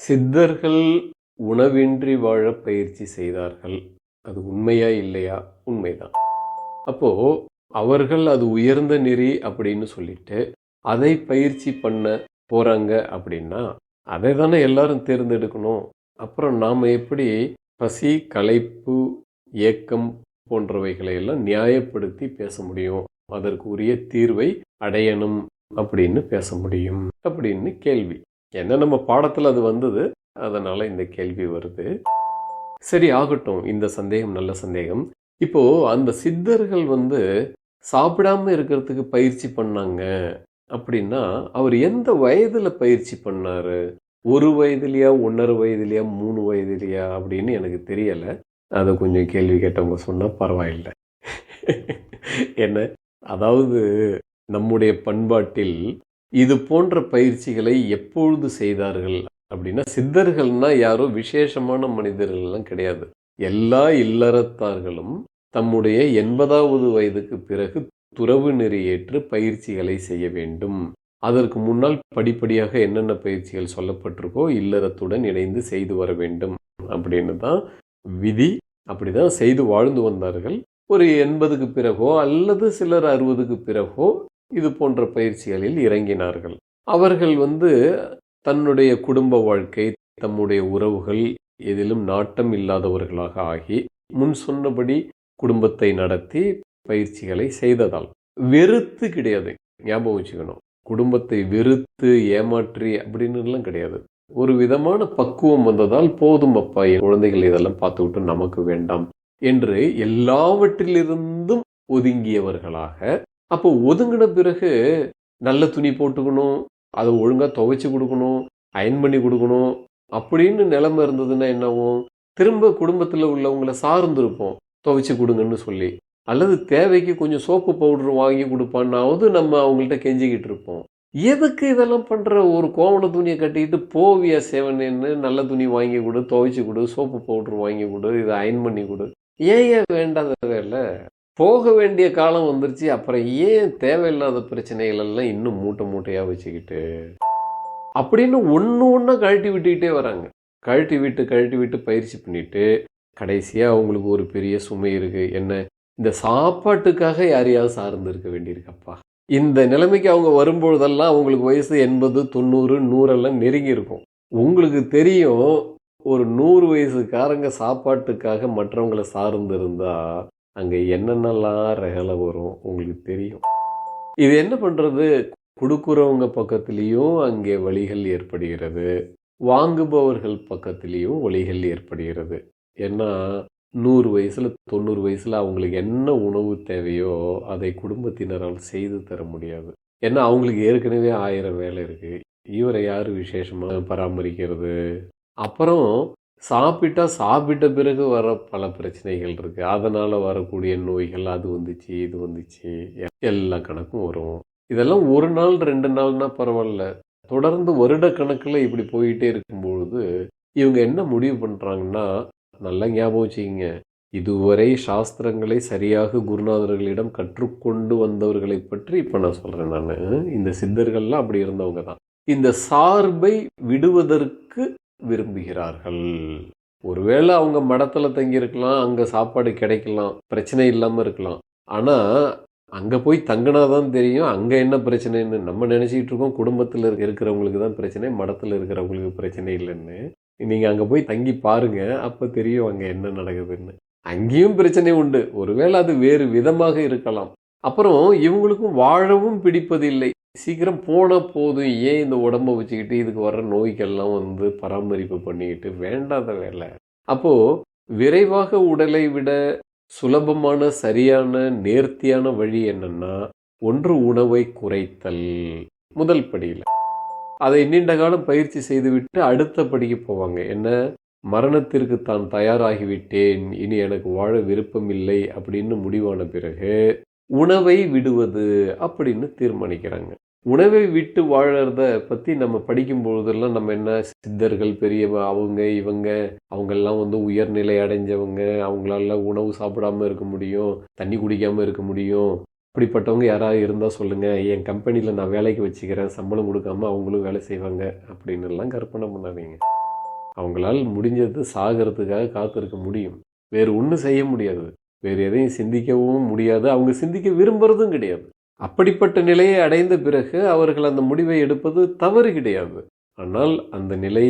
சித்தர்கள் உணவின்றி வாழ பயிற்சி செய்தார்கள். அது உண்மையா இல்லையா? உண்மைதான். அப்போ அவர்கள் அது உயர்ந்த நெறி அப்படின்னு சொல்லிட்டு அதை பயிற்சி பண்ண போறாங்க அப்படின்னா அதை தானே எல்லாரும் தேர்ந்தெடுக்கணும். அப்புறம் நாம எப்படி பசி, களைப்பு, ஏக்கம் போன்றவைகளை எல்லாம் நியாயப்படுத்தி பேச முடியும்? அதற்கு உரிய தீர்வை அடையணும் அப்படின்னு பேச முடியும் அப்படின்னு கேள்வி. ஏன்னா நம்ம பாடத்துல அது வந்தது, அதனால இந்த கேள்வி வருது. சரி, ஆகட்டும். இந்த சந்தேகம் நல்ல சந்தேகம். இப்போ அந்த சித்தர்கள் சாப்பிடாம இருக்கிறதுக்கு பயிற்சி பண்ணாங்க அப்படின்னா அவர் எந்த வயதுல பயிற்சி பண்ணாரு? 1 வயதுலயா, 1.5 வயதுலயா, 3 வயதுலயா அப்படின்னு எனக்கு தெரியல. அதை கொஞ்சம் கேள்வி கேட்டவங்க சொன்னா பரவாயில்லை. என்ன, அதாவது நம்முடைய பண்பாட்டில் இது போன்ற பயிற்சிகளை எப்பொழுது செய்தார்கள் அப்படின்னா, சித்தர்கள்னா யாரோ விசேஷமான மனிதர்கள்லாம் கிடையாது. எல்லா இல்லறத்தார்களும் தம்முடைய 80வது வயதுக்கு பிறகு துறவு நெறி ஏற்று பயிற்சிகளை செய்ய வேண்டும். அதற்கு முன்னால் படிப்படியாக என்னென்ன பயிற்சிகள் சொல்லப்பட்டிருக்கோ இல்லறத்துடன் இணைந்து செய்து வர வேண்டும் அப்படின்னு தான் விதி. அப்படிதான் செய்து வாழ்ந்து வந்தார்கள். ஒரு 80க்கு பிறகோ அல்லது சிலர் 60க்கு பிறகோ இது போன்ற பயிற்சிகளில் இறங்கினார்கள். அவர்கள் தன்னுடைய குடும்ப வாழ்க்கை, தம்முடைய உறவுகள் எதிலும் நாட்டம் இல்லாதவர்களாக ஆகி முன் சொன்னபடி குடும்பத்தை நடத்தி பயிற்சிகளை செய்ததால் வெறுத்து கிடையாது. ஞாபகம் வச்சுக்கணும். குடும்பத்தை வெறுத்து ஏமாற்றி அப்படின்னுலாம் கிடையாது. ஒரு விதமான பக்குவம் வந்ததால் போதும் அப்பா, என் குழந்தைகள் இதெல்லாம் பார்த்துக்கிட்டு நமக்கு வேண்டாம் என்று எல்லாவற்றிலிருந்தும் ஒதுங்கியவர்களாக. அப்போ ஒதுங்கின பிறகு நல்ல துணி போட்டுக்கணும், அதை ஒழுங்கா துவைச்சு கொடுக்கணும், அயன் பண்ணி கொடுக்கணும் அப்படின்னு நிலைமை இருந்ததுன்னா என்னவும், திரும்ப குடும்பத்தில் உள்ளவங்களை சார்ந்திருப்போம் துவைச்சு கொடுங்கன்னு சொல்லி. அல்லது தேவைக்கு கொஞ்சம் சோப்பு பவுடர் வாங்கி கொடுப்பான்னாவது நம்ம அவங்கள்ட்ட கெஞ்சிக்கிட்டு இருப்போம். எதுக்கு இதெல்லாம் பண்ற? ஒரு கோவண துணியை கட்டிக்கிட்டு போவியா சேவனேன்னு நல்ல துணி வாங்கி கொடு, துவைச்சு கொடு, சோப்பு பவுடர் வாங்கி கொடு, இதை அயன் பண்ணி கொடு. ஏன் வேண்டாத வேலை? போக வேண்டிய காலம் வந்துருச்சு. அப்புறம் ஏன் தேவையில்லாத பிரச்சனைகள் எல்லாம் இன்னும் மூட்டை மூட்டையா வச்சுக்கிட்டு அப்படின்னு ஒண்ணா கழட்டி விட்டுக்கிட்டே வராங்க. கழட்டி விட்டு பயிற்சி பண்ணிட்டு கடைசியா அவங்களுக்கு ஒரு பெரிய சுமை இருக்கு. என்ன, இந்த சாப்பாட்டுக்காக யாரையாவது சார்ந்து இருக்க வேண்டியிருக்கப்பா. இந்த நிலைமைக்கு அவங்க வரும்பொழுதெல்லாம் அவங்களுக்கு வயசு 80, 90, 100 எல்லாம் நெருங்கி இருக்கும். உங்களுக்கு தெரியும், ஒரு 100 வயசுக்காரங்க சாப்பாட்டுக்காக மற்றவங்களை சார்ந்து இருந்தா அங்க என்னென்னலாம் ரகலை வரும் உங்களுக்கு தெரியும். இது என்ன பண்றது? கொடுக்குறவங்க பக்கத்திலையும் அங்கே வழிகள் ஏற்படுகிறது, வாங்குபவர்கள் பக்கத்திலையும் வழிகள் ஏற்படுகிறது. ஏன்னா 100 வயசுல 90 வயசுல அவங்களுக்கு என்ன உணவு தேவையோ அதை குடும்பத்தினரால் செய்து தர முடியாது. ஏன்னா அவங்களுக்கு ஏற்கனவே 1000 வேலை இருக்கு. இவரை யாரு விசேஷமா பராமரிக்கிறது? அப்புறம் சாப்பிட்ட பிறகு வர பல பிரச்சனைகள் இருக்கு. அதனால வரக்கூடிய நோய்கள், அது வந்துச்சு இது வந்துச்சு, எல்லா கணக்கும் வரும். இதெல்லாம் ஒரு நாள் 2 நாள்னா பரவாயில்ல, தொடர்ந்து வருட கணக்குல இப்படி போயிட்டே இருக்கும்பொழுது இவங்க என்ன முடிவு பண்றாங்கன்னா, நல்லா ஞாபகம் வச்சுக்கிங்க, இதுவரை சாஸ்திரங்களை சரியாக குருநாதர்களிடம் கற்றுக்கொண்டு வந்தவர்களை பற்றி இப்ப நான் சொல்றேன். நான் இந்த சித்தர்கள்லாம் அப்படி இருந்தவங்க தான். இந்த சார்பை விடுவதற்கு விரும்புகிறார்கள். ஒருவேளை அவங்க மடத்துல தங்கி இருக்கலாம், அங்க சாப்பாடு கிடைக்கலாம், பிரச்சனை இல்லாம இருக்கலாம். ஆனா அங்க போய் தங்கினாதான் தெரியும் அங்க என்ன பிரச்சனைன்னு. நம்ம நினைச்சிட்டு இருக்கோம் குடும்பத்துல இருக்கிறவங்களுக்கு தான் பிரச்சனை, மடத்துல இருக்கிறவங்களுக்கு பிரச்சனை இல்லைன்னு. நீங்க அங்க போய் தங்கி பாருங்க, அப்ப தெரியும் அங்க என்ன நடக்குதுன்னு. அங்கேயும் பிரச்சனை உண்டு, ஒருவேளை அது வேறு விதமாக இருக்கலாம். அப்புறம் இவங்களுக்கும் வாழவும் பிடிப்பதில்லை. சீக்கிரம் போனா போதும், ஏன் இந்த உடம்ப வச்சுக்கிட்டு இதுக்கு வர்ற நோய்க்கெல்லாம் பராமரிப்பு பண்ணிக்கிட்டு, வேண்டாத வேலை. அப்போ விரைவாக உடலை விட சுலபமான சரியான நேர்த்தியான வழி என்னன்னா, ஒன்று உணவை குறைத்தல். முதல் படியில அதை நீண்ட காலம் பயிற்சி செய்துவிட்டு அடுத்த படிக்கு போவாங்க. என்ன, மரணத்திற்கு தான் தயாராகிவிட்டேன், இனி எனக்கு வாழ விருப்பம் இல்லை அப்படின்னு முடிவான பிறகு உணவை விடுவது அப்படின்னு தீர்மானிக்கிறாங்க. உணவை விட்டு வாழறத பத்தி நம்ம படிக்கும் பொழுதெல்லாம் நம்ம என்ன, சித்தர்கள் பெரிய அவங்க இவங்க அவங்கெல்லாம் உயர்நிலை அடைஞ்சவங்க, அவங்களால உணவு சாப்பிடாம இருக்க முடியும், தண்ணி குடிக்காம இருக்க முடியும், அப்படிப்பட்டவங்க யாராவது இருந்தா சொல்லுங்க, என் கம்பெனில நான் வேலைக்கு வச்சுக்கிறேன், சம்பளம் கொடுக்காம அவங்களும் வேலை செய்வாங்க அப்படின்னு எல்லாம் கற்பனை பண்ணாதீங்க. அவங்களால் முடிஞ்சது சாகிறதுக்காக காத்திருக்க முடியும். வேறு ஒன்றும் செய்ய முடியாது. வேறு எதையும் சிந்திக்கவும் முடியாது. அவங்க சிந்திக்க விரும்புறதும் கிடையாது. அப்படிப்பட்ட நிலையை அடைந்த பிறகு அவர்கள் அந்த முடிவை எடுப்பது தவறு கிடையாது. ஆனால் அந்த நிலை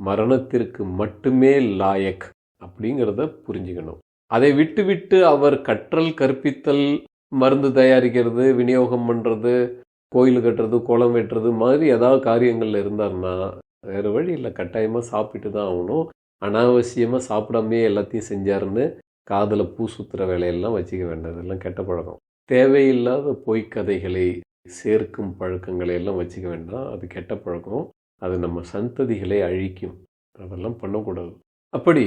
மரணத்திற்கு மட்டுமே லாயக் அப்படிங்கிறத புரிஞ்சுக்கணும். அதை விட்டு அவர் கற்றல், கற்பித்தல், மருந்து தயாரிக்கிறது, விநியோகம் பண்ணுறது, கோயில் கட்டுறது, குளம் வெட்டுறது மாதிரி ஏதாவது காரியங்கள்ல இருந்தார்னா வேறு வழி இல்லை, கட்டாயமாக சாப்பிட்டு தான் ஆகணும். அனாவசியமாக சாப்பிடாமே எல்லாத்தையும் செஞ்சாருன்னு காதில் பூ சுற்றுற வேலையெல்லாம் வச்சுக்க வேண்டாம். இதெல்லாம் கெட்ட பழக்கம். தேவையில்லாத பொய்க்கதைகளை சேர்க்கும் பழக்கங்களை எல்லாம் வச்சுக்க வேண்டாம். அது கெட்ட பழக்கம். அது நம்ம சந்ததிகளை அழிக்கும். அதெல்லாம் பண்ணக்கூடாது. அப்படி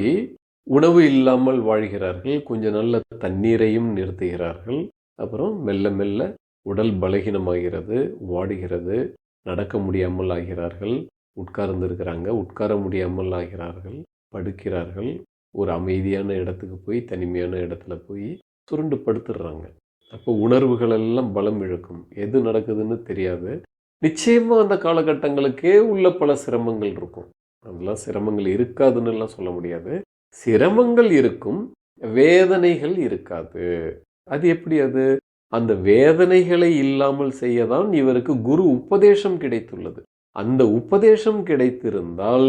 உணவு இல்லாமல் வாழ்கிறார்கள். கொஞ்சம் நல்ல தண்ணீரையும் நிறுத்துகிறார்கள். அப்புறம் மெல்ல மெல்ல உடல் பலகீனமாகிறது, வாடுகிறது, நடக்க முடியாமல் ஆகிறார்கள், உட்கார்ந்துருக்கிறாங்க, உட்கார முடியாமல் ஆகிறார்கள், படுக்கிறார்கள், ஒரு அமைதியான இடத்துக்கு போய் தனிமையான இடத்துல போய் சுருண்டு படுத்துடுறாங்க. அப்போ உணர்வுகள் எல்லாம் பலம் இழக்கும். எது நடக்குதுன்னு தெரியாது. நிச்சயமாக அந்த காலகட்டங்களுக்கே உள்ள பல சிரமங்கள் இருக்கும். அதெல்லாம் சிரமங்கள் இருக்காதுன்னு எல்லாம் சொல்ல முடியாது. சிரமங்கள் இருக்கும், வேதனைகள் இருக்காது. அது எப்படி? அது அந்த வேதனைகளை இல்லாமல் செய்யதான் இவருக்கு குரு உபதேசம் கிடைத்துள்ளது. அந்த உபதேசம் கிடைத்திருந்தால்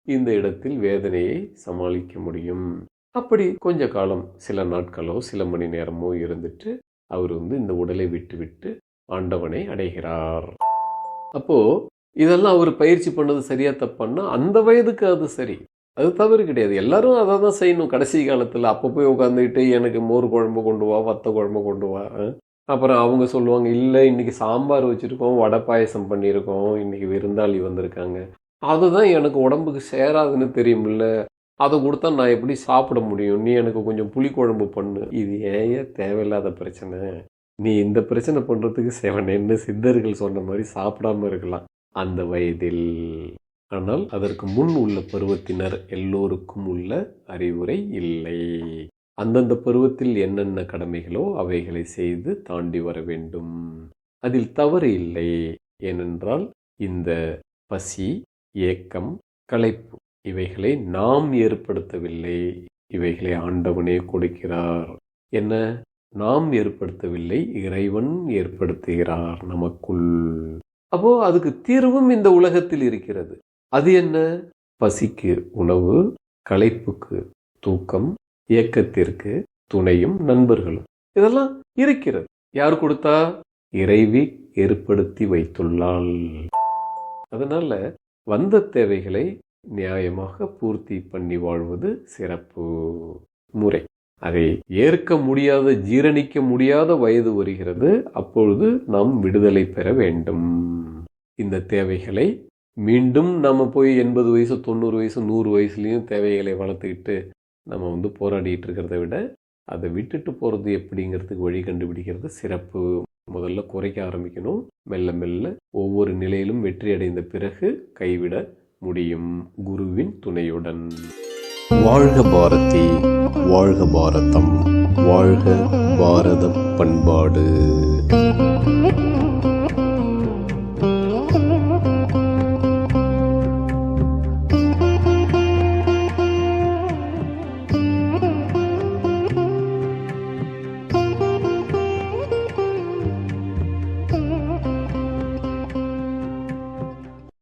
இந்த இடத்தில் வேதனையை சமாளிக்க முடியும். அப்படி கொஞ்ச காலம், சில நாட்களோ சில மணி நேரமோ இருந்துட்டு அவர் இந்த உடலை விட்டு ஆண்டவனை அடைகிறார். அப்போ இதெல்லாம் அவர் பயிற்சி பண்ணது சரியா தப்பான்னா அந்த வயதுக்கு அது சரி, அது தவறு கிடையாது. எல்லாரும் அதை தான் செய்யணும். கடைசி காலத்தில் அப்போ போய் உட்காந்துக்கிட்டு எனக்கு மோர் குழம்பு கொண்டு வா, வத்த குழம்பு கொண்டு வா. அப்புறம் அவங்க சொல்லுவாங்க, இல்லை இன்னைக்கு சாம்பார் வச்சுருக்கோம், வடை பாயசம் பண்ணியிருக்கோம், இன்னைக்கு விருந்தாளி வந்திருக்காங்க, அதுதான் எனக்கு உடம்புக்கு சேராதுன்னு தெரியுமில்ல, அதை கொடுத்தா நான் எப்படி சாப்பிட முடியும், நீ எனக்கு கொஞ்சம் புளிக்குழம்பு பண்ணு. இது ஏன் தேவையில்லாத பிரச்சனை? நீ இந்த பிரச்சனை பண்ணுறதுக்கு செவனேன்னு சித்தர்கள் சொன்ன மாதிரி சாப்பிடாம இருக்கலாம் அந்த வயதில். ஆனால் அதற்கு முன் உள்ள பருவத்தினர் எல்லோருக்கும் உள்ள அறிவுரை இல்லை. அந்தந்த பருவத்தில் என்னென்ன கடமைகளோ அவைகளை செய்து தாண்டி வர வேண்டும். அதில் தவறு இல்லை. ஏனென்றால் இந்த பசி, ஏக்கம், களைப்பு இவைகளை நாம் ஏற்படுத்தவில்லை. இவைகளை ஆண்டவனே கொடுக்கிறார். என்ன? நாம் ஏற்படுத்தவில்லை, இறைவன் ஏற்படுத்துகிறார் நமக்குள். அப்போ அதுக்கு தீர்வும் இந்த உலகத்தில் இருக்கிறது. அது என்ன? பசிக்கு உணவு, களைப்புக்கு தூக்கம், ஏக்கத்திற்கு துணையும் நண்பர்களும், இதெல்லாம் இருக்கிறது. யார் கொடுத்தா? இறைவி ஏற்படுத்தி வைத்துள்ளாள். அதனால வந்த தேவைகளை நியாயமாக பூர்த்தி பண்ணி வாழ்வது சிறப்பு முறை. அதை ஏற்க முடியாத, ஜீரணிக்க முடியாத வயது வருகிறது. அப்பொழுது நாம் விடுதலை பெற வேண்டும். இந்த தேவைகளை மீண்டும் நம்ம போய் 80 வயசு, 90 வயசு, 100 வயசுலேயும் தேவைகளை வளர்த்துக்கிட்டு நம்ம போராடிட்டு இருக்கிறத விட அதை விட்டுட்டு போகிறது எப்படிங்கிறதுக்கு வழி கண்டுபிடிக்கிறது சிறப்பு. முதல்ல குறைக்க ஆரம்பிக்கணும். மெல்ல மெல்ல ஒவ்வொரு நிலையிலும் வெற்றி அடைந்த பிறகு கைவிட முடியும், குருவின் துணையுடன். வாழ்க பாரதி, வாழ்க பாரதம், வாழ்க பாரத பண்பாடு.